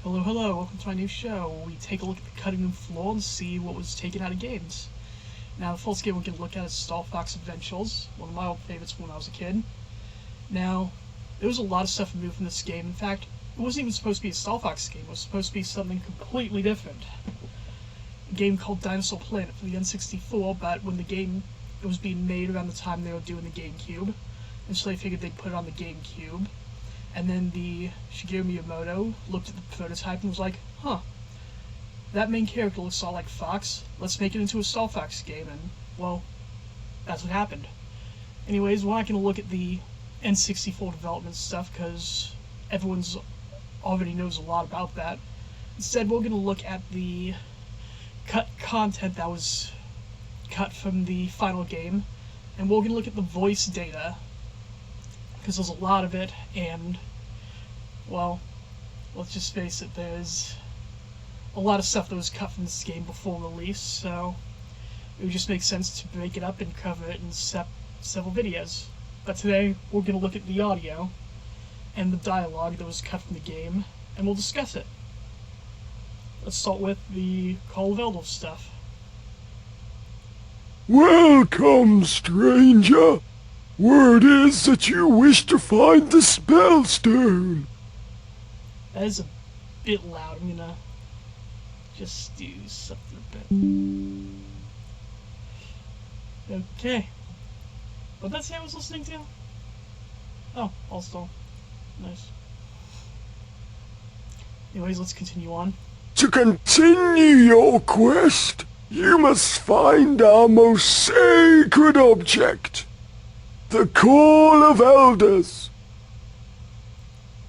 Hello, hello, welcome to my new show, where we take a look at the cutting room floor and see what was taken out of games. Now, the first game we're going to look at is Starfox Adventures, one of my old favorites when I was a kid. Now, there was a lot of stuff removed from this game. In fact, it wasn't even supposed to be a Starfox game, it was supposed to be something completely different. A game called Dinosaur Planet for the N64, but when it was being made around the time they were doing the Gamecube, and so they figured they'd put it on the Gamecube. And then the Shigeru Miyamoto looked at the prototype and was like, huh, that main character looks all like Fox, let's make it into a Starfox game, and, well, that's what happened. Anyways, we're not going to look at the N64 development stuff, because everyone's already knows a lot about that. Instead, we're going to look at the cut content that was cut from the final game, and we're going to look at the voice data, because there's a lot of it, and, well, let's just face it, there's a lot of stuff that was cut from this game before release, so it would just make sense to break it up and cover it in several videos. But today, we're going to look at the audio and the dialogue that was cut from the game, and we'll discuss it. Let's start with the Call of Elders stuff. Welcome, stranger. Word is that you wish to find the spell stone. That is a bit loud. I'm gonna just do something a bit. Okay. What did that say I was listening to? Oh, also. Nice. Anyways, let's continue on. To continue your quest, you must find our most sacred object. The Call of Elders.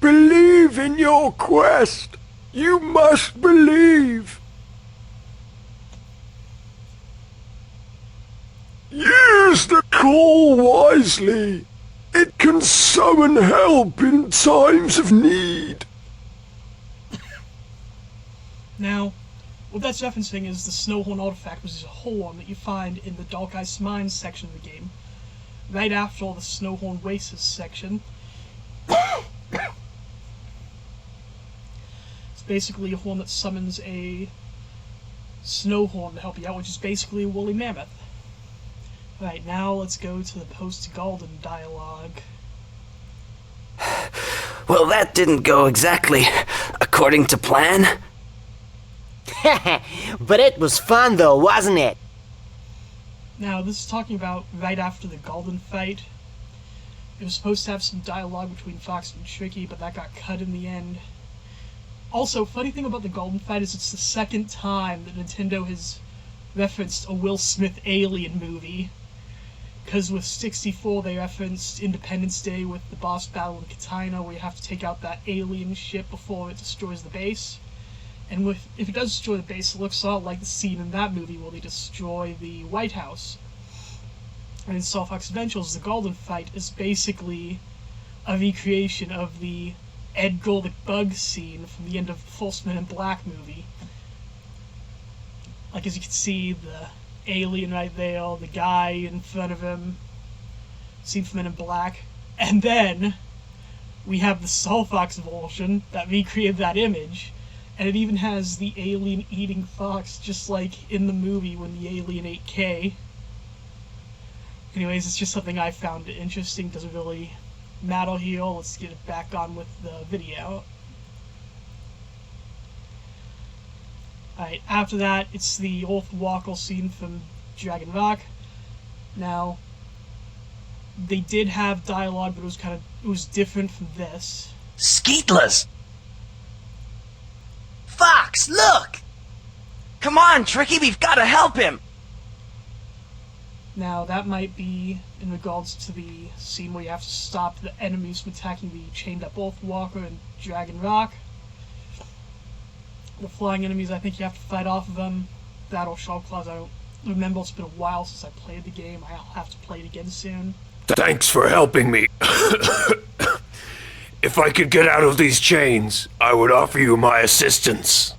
Believe in your quest. You must believe. Use the call wisely. It can summon help in times of need. Now, what that's referencing is the Snowhorn artifact, which is a horn that you find in the Dark Ice Mines section of the game, right after the Snowhorn Oasis section. It's basically a horn that summons a Snowhorn to help you out, which is basically a woolly mammoth. Right, now let's go to the post-Golden dialogue. Well, that didn't go exactly according to plan. But it was fun though, wasn't it? Now, this is talking about right after the Golden fight. It was supposed to have some dialogue between Fox and Tricky, but that got cut in the end. Also, funny thing about the Golden fight is it's the second time that Nintendo has referenced a Will Smith Alien movie. Because with 64 they referenced Independence Day with the boss battle in Katana, where you have to take out that alien ship before it destroys the base. And if it does destroy the base, it looks a lot like the scene in that movie where they destroy the White House. And in Starfox Adventures, the Golden Fight is basically a recreation of the Edgar the Bug scene from the end of the first Men in Black movie. Like, as you can see, the alien right there, the guy in front of him, scene from Men in Black. And then we have the Starfox version that recreated that image. And it even has the alien eating Fox, just like in the movie when the alien ate Kay. Anyways, it's just something I found interesting. Doesn't really matter here. Let's get it back on with the video. Alright, after that, it's the Earth Walker scene from Dragon Rock. Now, they did have dialogue, but it was different from this. Skeetless! Fox, look! Come on, Tricky, we've got to help him! Now, that might be in regards to the scene where you have to stop the enemies from attacking the chained-up Earthwalker in Dragon Rock. The flying enemies, I think you have to fight off of them. That or Sharpclaws, I don't remember. It's been a while since I played the game. I'll have to play it again soon. Thanks for helping me. If I could get out of these chains, I would offer you my assistance.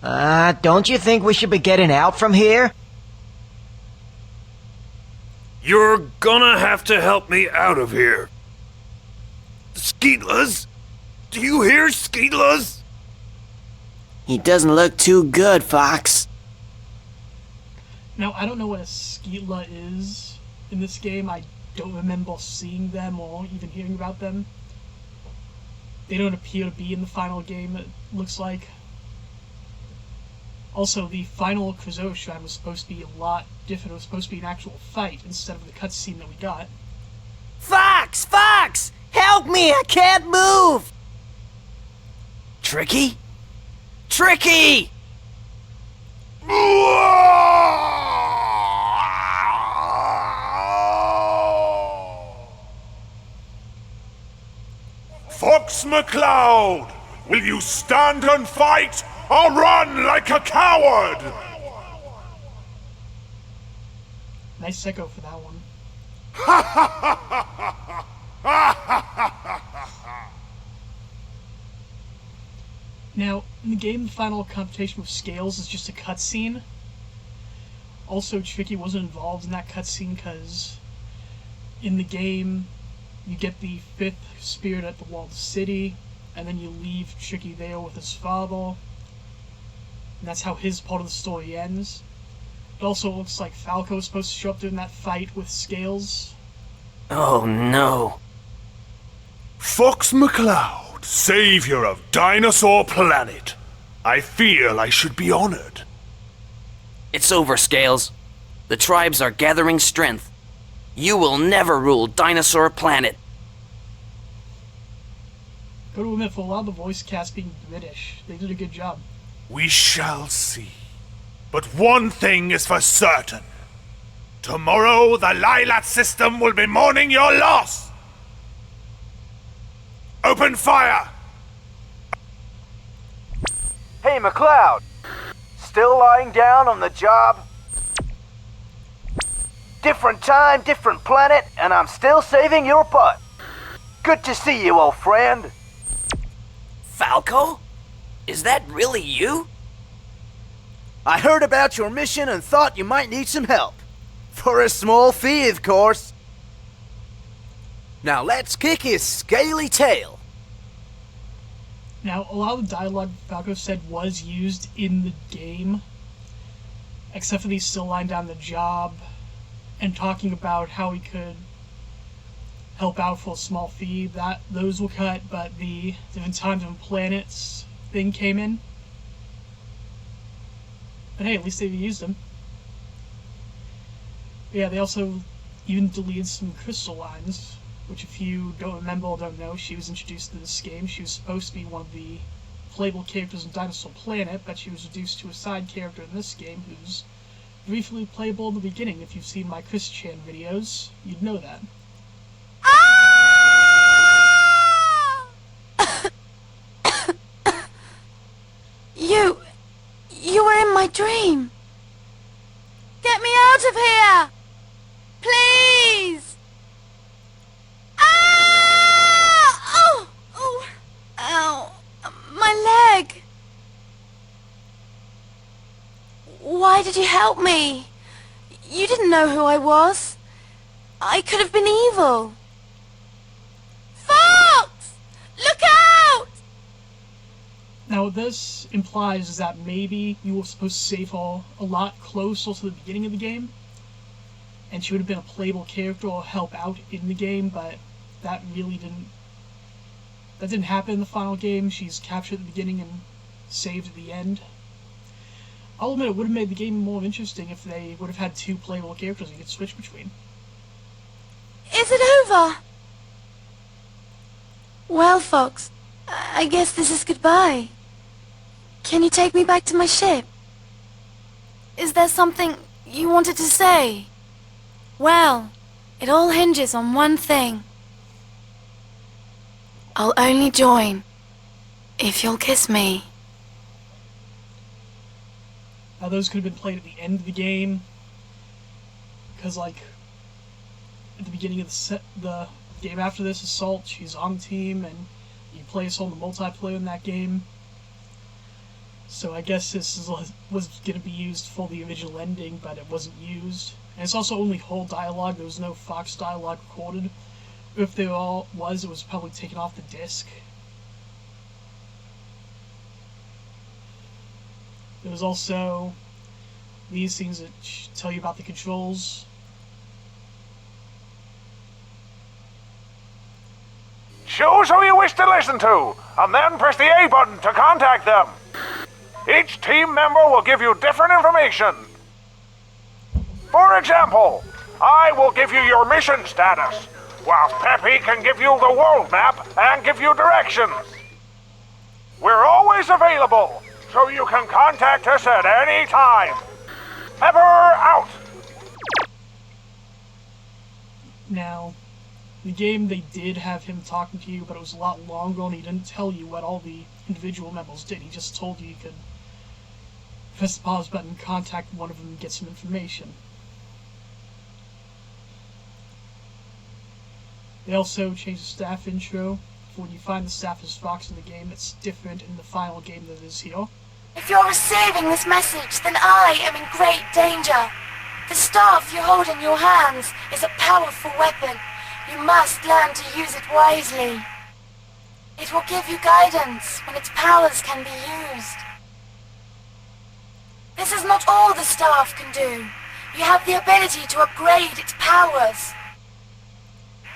Don't you think we should be getting out from here? You're gonna have to help me out of here. Skeetless? Do you hear, Skeetless? He doesn't look too good, Fox. Now, I don't know what a Skeetla is in this game. I don't remember seeing them or even hearing about them. They don't appear to be in the final game, it looks like. Also, the final Krazoa Shrine was supposed to be a lot different. It was supposed to be an actual fight instead of the cutscene that we got. Fox! Fox! Help me! I can't move! Tricky? Tricky! Fox McCloud, will you stand and fight or run like a coward? Nice echo for that one. Now, in the game, the final confrontation with Scales is just a cutscene. Also, Tricky wasn't involved in that cutscene because in the game, you get the 5th spirit at the walled city, and then you leave Tricky there with his father. And that's how his part of the story ends. It also looks like Falco is supposed to show up during that fight with Scales. Oh no. Fox McCloud, savior of Dinosaur Planet. I feel I should be honored. It's over, Scales. The tribes are gathering strength. You will never rule Dinosaur Planet. Gotta admit, for a lot of the voice cast being British, they did a good job. We shall see. But one thing is for certain. Tomorrow, the Lilat system will be mourning your loss. Open fire! Hey, McCloud. Still lying down on the job? Different time, different planet, and I'm still saving your butt. Good to see you, old friend. Falco? Is that really you? I heard about your mission and thought you might need some help. For a small fee, of course. Now let's kick his scaly tail. Now, a lot of the dialogue Falco said was used in the game, except for these still lying down the job and talking about how he could help out for a small fee. Those were cut, but the different times and planets thing came in. But hey, at least they used them. But yeah, they also even deleted some crystal lines, which if you don't remember or don't know, she was introduced to this game. She was supposed to be one of the playable characters in Dinosaur Planet, but she was reduced to a side character in this game who's briefly playable in the beginning. If you've seen my Chris Chan videos, you'd know that. You were in my dream. Get me out of here! Please! Ah! Oh! Oh! Ow! My leg! Why did you help me? You didn't know who I was. I could have been evil. Fox! Look out! Now, what this implies is that maybe you were supposed to save her a lot closer to the beginning of the game, and she would have been a playable character or help out in the game, but that didn't happen in the final game. She's captured at the beginning and saved at the end. I'll admit it would have made the game more interesting if they would have had 2 playable characters you could switch between. Is it over? Well, Fox, I guess this is goodbye. Can you take me back to my ship? Is there something you wanted to say? Well, it all hinges on one thing. I'll only join if you'll kiss me. Now, those could have been played at the end of the game, because, like, at the beginning of the game after this assault, she's on the team, and you play as on the multiplayer in that game. So I guess this was going to be used for the original ending, but it wasn't used. And it's also only whole dialogue. There was no Fox dialogue recorded. If there was, it was probably taken off the disc. There's also these things that tell you about the controls. Choose who you wish to listen to, and then press the A button to contact them. Each team member will give you different information. For example, I will give you your mission status, whilst Peppy can give you the world map and give you directions. We're always available, so you can contact us at any time. Pepper out! Now, in the game they did have him talking to you, but it was a lot longer and he didn't tell you what all the individual members did. He just told you could press the pause button, contact one of them, and get some information. They also changed the staff intro. For when you find the staff as Fox in the game, it's different in the final game than it is here. If you're receiving this message, then I am in great danger. The staff you hold in your hands is a powerful weapon. You must learn to use it wisely. It will give you guidance when its powers can be used. This is not all the staff can do. You have the ability to upgrade its powers.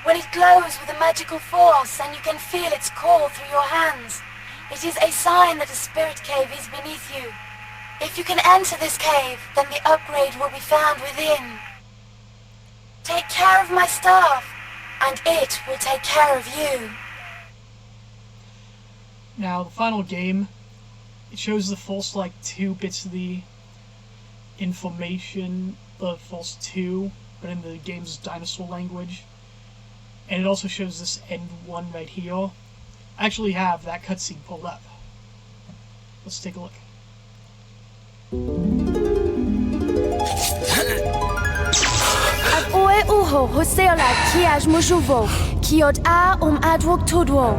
When it glows with a magical force and you can feel its call through your hands, it is a sign that a spirit cave is beneath you. If you can enter this cave, then the upgrade will be found within. Take care of my staff, and it will take care of you. Now, the final game, it shows the false, 2 bits of the information, the false 2, but in the game's dinosaur language. And it also shows this end 1 right here. I actually have that cutscene pulled up. Let's take a look. Ad oe uho hoseola kiaj mojuvo, kiod a adwok tudwo.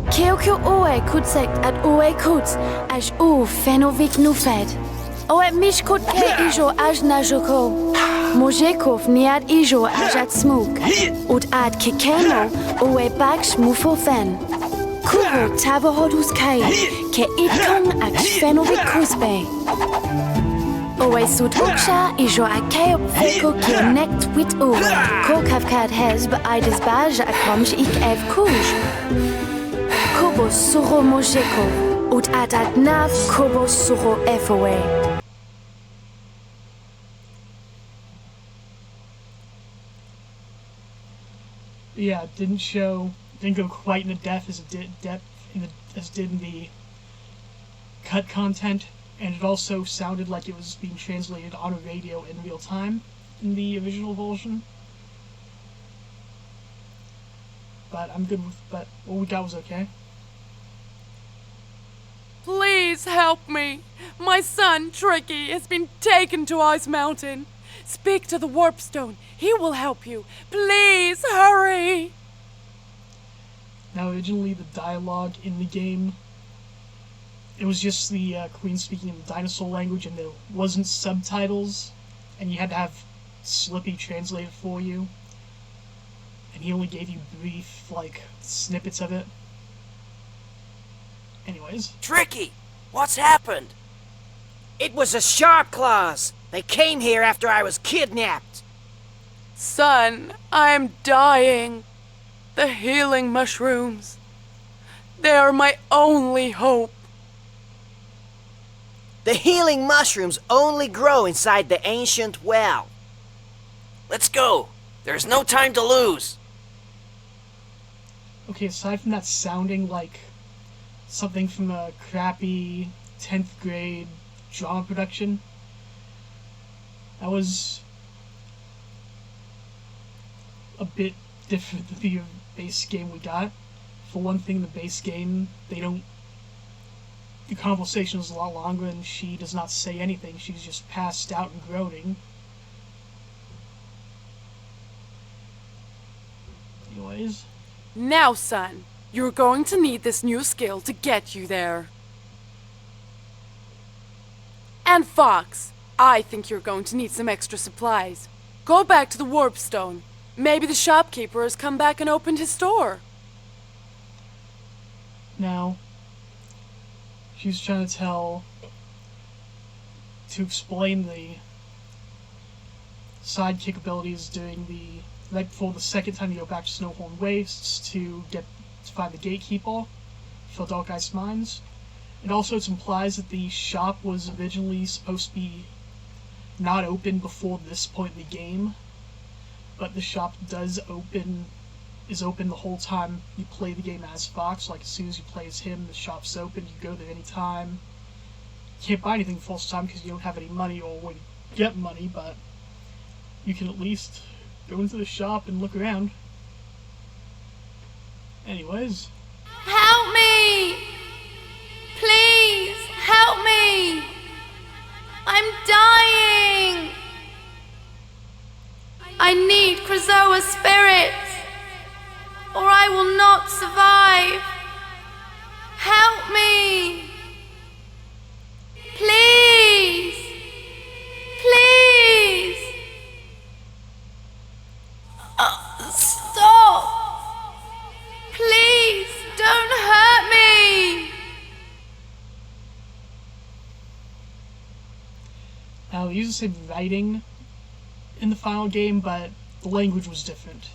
Kio oe kutsekt ad oe kuts, aj fenovik nufed. Oe mishkut ke ijo aj najoko. Mojekov niad ijo aj at smuk. Ud ad kikeno oe baksh mufofen. Kuho tavohodus kai, ke itkong ak fenovik kusbe. Oe sut uksha ijo akeo feko nekt wit uwe. Ko kavkad hez beaides baj akomj ik ev kuj. Kobo suro mojeko, ut ad nav kobo suro efowe. Yeah, it didn't go quite in the depth as it did in the cut content, and it also sounded like it was being translated on a radio in real time in the original version. But but what we got was okay. Please help me. My son, Tricky, has been taken to Ice Mountain. Speak to the Warpstone. He will help you. Please, hurry! Now, originally the dialogue in the game, it was just the Queen speaking in the dinosaur language, and there wasn't subtitles, and you had to have Slippy translate it for you. And he only gave you brief, snippets of it. Anyways. Tricky! What's happened? It was the Sharp Claws. They came here after I was kidnapped. Son, I'm dying. The healing mushrooms. They are my only hope. The healing mushrooms only grow inside the ancient well. Let's go. There's no time to lose. Okay, aside from that sounding like something from a crappy 10th grade drama production, that was a bit different than the base game we got. For one thing, the base game, the conversation is a lot longer and she does not say anything. She's just passed out and groaning. Anyways. Now, son, you're going to need this new skill to get you there. And Fox, I think you're going to need some extra supplies. Go back to the Warpstone. Maybe the shopkeeper has come back and opened his store. Now, she's trying to tell to explain the sidekick abilities doing the right before the second time you go back to Snowhorn Wastes to find the gatekeeper for Dark Ice Mines. And also it implies that the shop was originally supposed to be not open before this point in the game, but the shop is open the whole time you play the game as Fox. Like as soon as you play as him, the shop's open, you go there anytime. You can't buy anything the first time because you don't have any money or when you get money, but you can at least go into the shop and look around. Anyways. Help me! Please, help me! I'm dying! I need Krazoa's spirit, or I will not survive. Help me! Please! Please! Stop! Please, don't hurt me! Now, they use the same writing in the final game, but the language was different.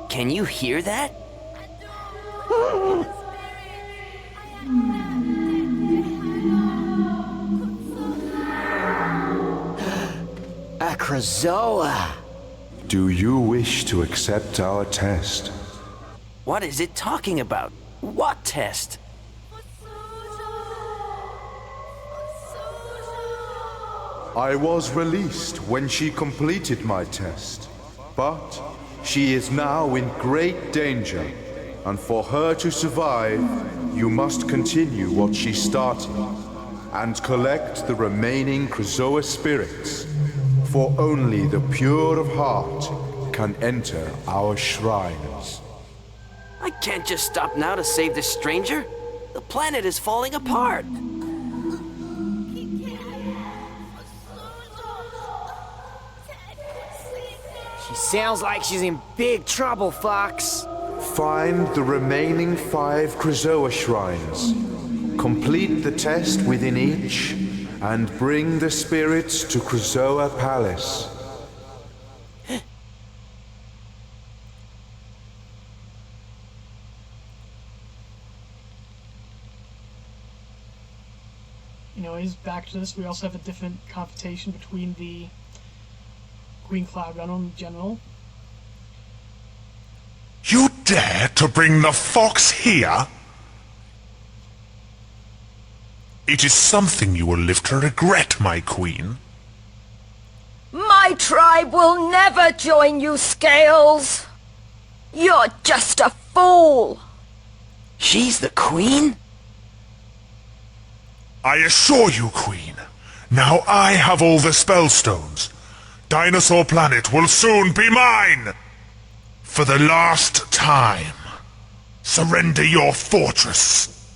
Can you hear that? Krazoa! Do you wish to accept our test? What is it talking about? What test? I was released when she completed my test, but she is now in great danger, and for her to survive, you must continue what she started, and collect the remaining Krazoa spirits, for only the pure of heart can enter our shrines. I can't just stop now to save this stranger. The planet is falling apart. She sounds like she's in big trouble, Fox. Find the remaining 5 Krazoa shrines. Complete the test within each, and bring the spirits to Krazoa Palace. Anyways, back to this, we also have a different confrontation between the Queen Cloud Runner and the General. You dare to bring the fox here? It is something you will live to regret, my queen. My tribe will never join you, Scales. You're just a fool. She's the queen? I assure you, queen, now I have all the spellstones. Dinosaur Planet will soon be mine! For the last time, surrender your fortress.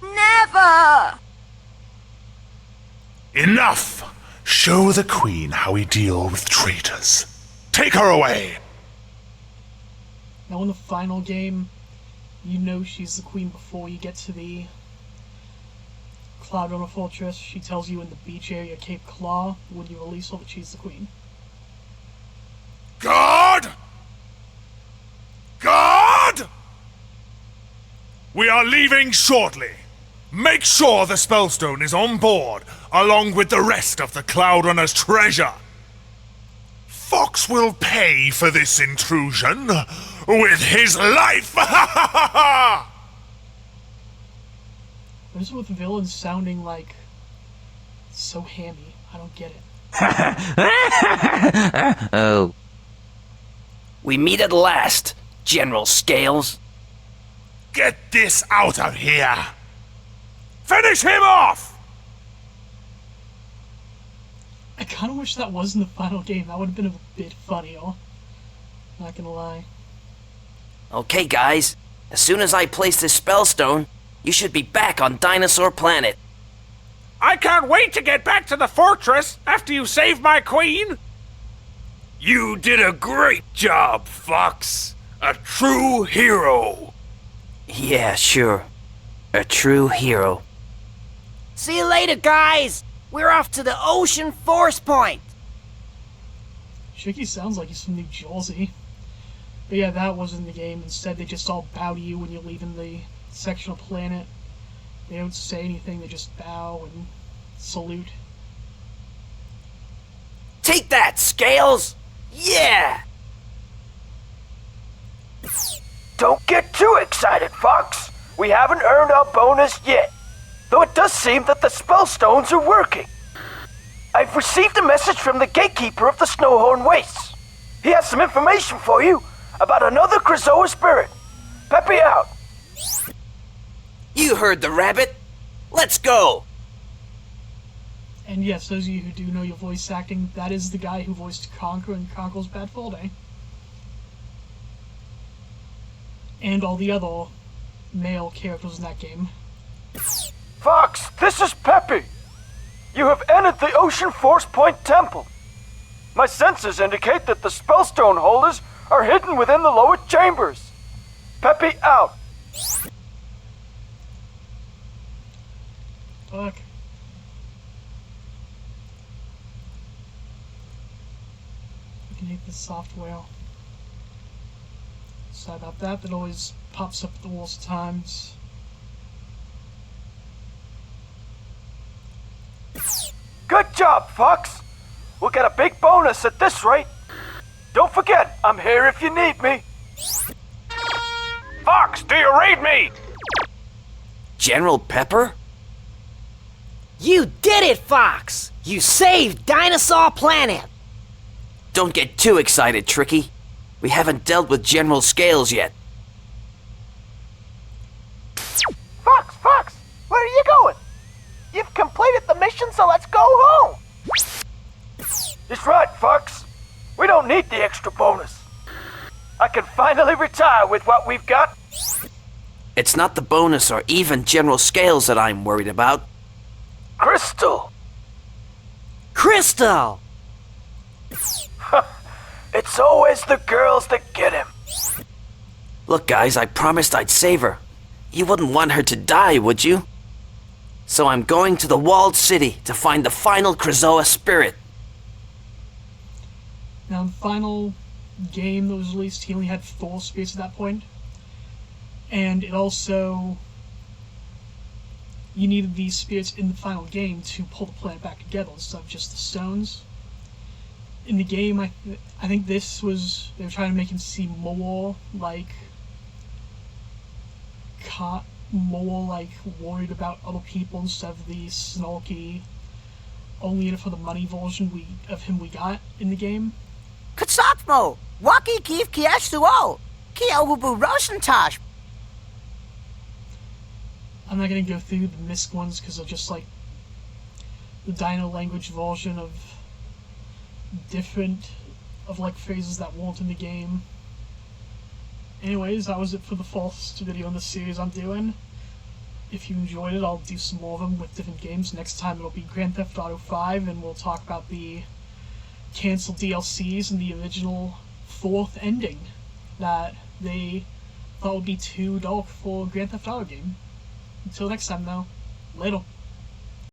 Never! Enough! Show the queen how we deal with traitors. Take her away! Now in the final game, you know she's the queen before you get to the Cloud Runner Fortress. She tells you in the beach area, Cape Claw, when you release her, that she's the queen. Guard! Guard! We are leaving shortly. Make sure the Spellstone is on board, along with the rest of the Cloud Runner's treasure. Fox will pay for this intrusion with his life! What is it with villains sounding like so hammy? I don't get it. Oh. We meet at last, General Scales. Get this out of here! Finish him off! I kind of wish that wasn't the final game. That would have been a bit funnier. Not gonna lie. Okay, guys. As soon as I place this Spellstone, you should be back on Dinosaur Planet. I can't wait to get back to the fortress after you save my queen. You did a great job, Fox. A true hero. Yeah, sure. A true hero. See you later, guys! We're off to the Ocean Force Point! Tricky sounds like he's from New Jersey. But yeah, that wasn't in the game. Instead, they just all bow to you when you're leaving the sectional planet. They don't say anything, they just bow and salute. Take that, Scales! Yeah! Don't get too excited, Fox. We haven't earned our bonus yet. Though it does seem that the spellstones are working. I've received a message from the gatekeeper of the Snowhorn Wastes. He has some information for you about another Krazoa spirit. Peppy out. You heard the rabbit. Let's go! And yes, those of you who do know your voice acting, that is the guy who voiced Conquer in Conquer's Bad Fur Day. And all the other male characters in that game. Fox, this is Peppy. You have entered the Ocean Force Point Temple. My senses indicate that the spellstone holders are hidden within the lower chambers. Peppy out. Fuck. I can hate this software. Sorry about that, that always pops up at the worst times. Good job, Fox. We'll get a big bonus at this rate. Don't forget, I'm here if you need me. Fox, do you read me? General Pepper? You did it, Fox! You saved Dinosaur Planet! Don't get too excited, Tricky. We haven't dealt with General Scales yet. Fox, where are you going? You've completed the mission, so let's go home. That's right, Fox. We don't need the extra bonus. I can finally retire with what we've got. It's not the bonus or even General Scales that I'm worried about. Crystal. Crystal! It's always the girls that get him. Look, guys, I promised I'd save her. You wouldn't want her to die, would you? So I'm going to the Walled City to find the final Krazoa spirit. Now, the final game that was released, he only had 4 spirits at that point. And it also... You needed these spirits in the final game to pull the planet back together instead of just the stones. In the game, I think this was... They were trying to make him seem more like... more like worried about other people instead of the snarky, only in it for the money version of him we got in the game. Katsatmo, Waki Kiev Kiashtuo, Kiahubu Roshantash. I'm not going to go through the missed ones because they're just like the Dino language version of different like phrases that weren't in the game. Anyways, that was it for the first video in the series I'm doing. If you enjoyed it, I'll do some more of them with different games. Next time it'll be Grand Theft Auto 5, and we'll talk about the canceled DLCs and the original 4th ending that they thought would be too dark for a Grand Theft Auto game. Until next time, though, later.